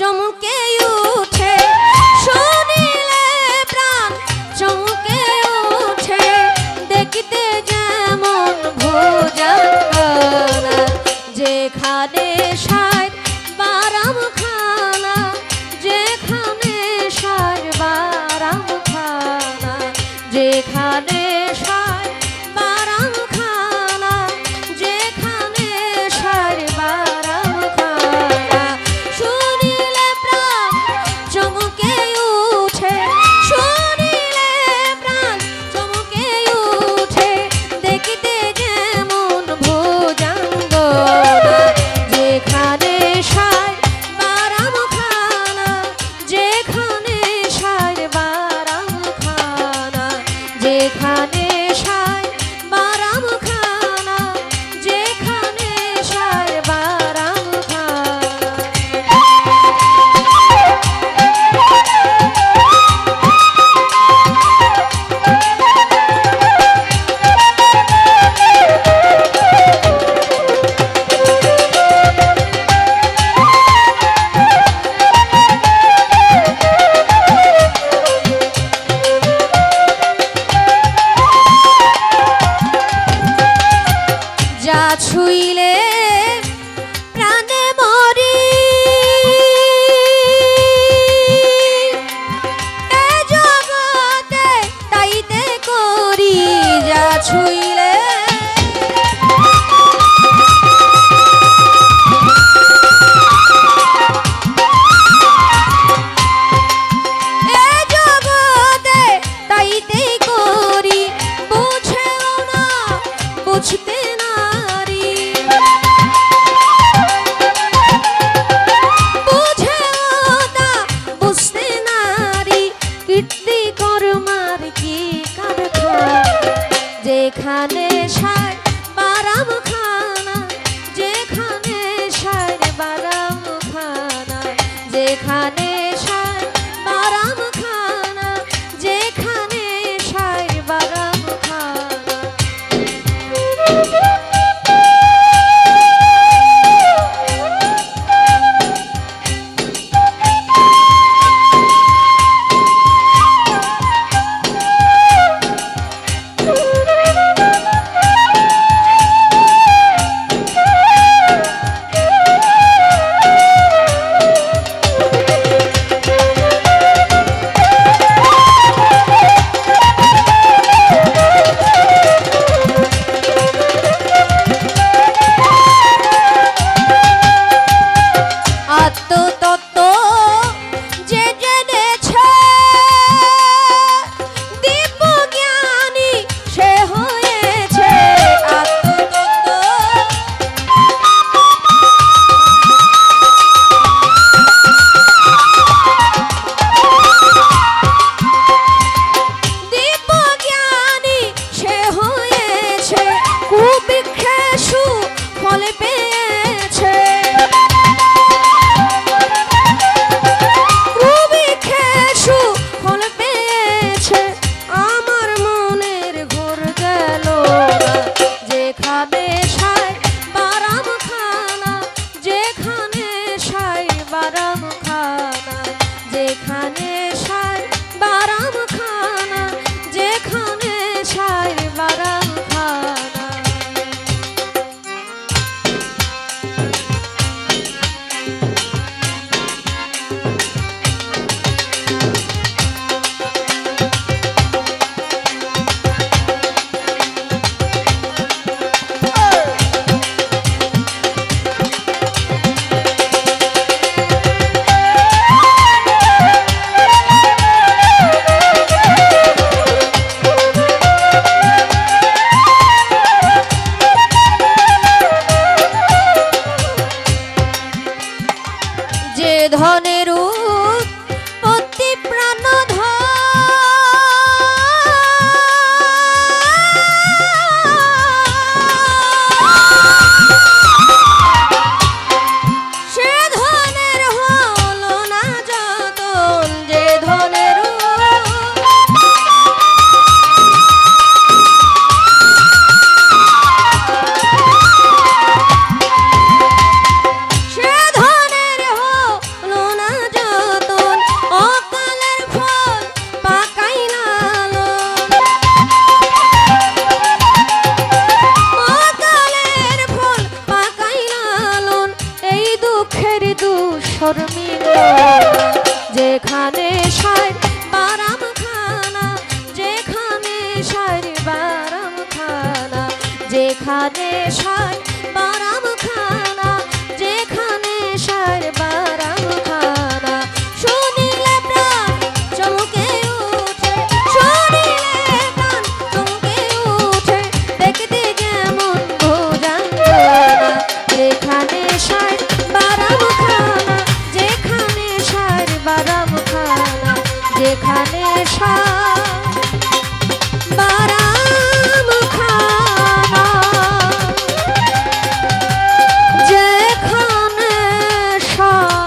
চমকে উঠে, শুনিলে প্রাণ চমকে উঠে, দেখিতে যেমন ভুজঙ্গনা, যেখানে সাত বারাম খানা, যেখানে সাত বারাম খানা, যেখানে সাত বারাম খানা, যেখানে সাত বারাম খানা, শুনিলে প্রাণ চমকে উঠে, শুনিলে প্রাণ চমকে উঠে, দেখিতে যেমন ভুজঙ্গনা, যেখানে সাত বারাম খানা, যেখানে সাত বারাম খানা, যেখানে সাত বারাম খানা, যেখানে সাত বারাম যা ছুইলে প্রাণে মরি, এ জগতে তাইতে করি, যা ছুইলে এ জগতে তাইতে করি, বুঝেও না বুঝতে নারী, বুঝেও না বুঝতে নারী, কীর্তি কর্মার কি কারখানা, যেখানে সাত বারাম খানা, যেখানে সাত বারাম খানা, যেখানে সাত বারাম খানা, যেখানে সাত বারাম খানা। আত্মতত্ত্ব যে জেনেছে, দিব্যজ্ঞানী সে হয়েছে, আত্মতত্ত্ব দিব্যজ্ঞানী সে হয়েছে, কুবৃক্ষে সুফল পেয়েছে, কুবৃক্ষে সুফল পেয়েছে, আমার মনের ঘোর গেল না, যেখানে সাত বারাম খানা, যেখানে সাত বারাম খানা, যেখানে সাত বারাম খানা, যেখানে সাত বারাম খানা। যে ধনের উৎপত্তি প্রাণধন, সে ধনের হলো না যতন, যে ধনের সে ধনের হলো না বছর মিলল না। যেখানে সার বারাম খানা, যেখানে সার বারাম খানা, যেখানে সার বারাম খানা, যেখানে সার বারাম খানা। শুনিলে প্রাণ চমকে উঠে, শুনিলে প্রাণ চমকে উঠে, দেখতে যেমন ভুজঙ্গনা। যেখানে সার বারাম খানা, যেখানে সার বারাম খানা, যেখানে সার বারাম খানা, যেখানে সার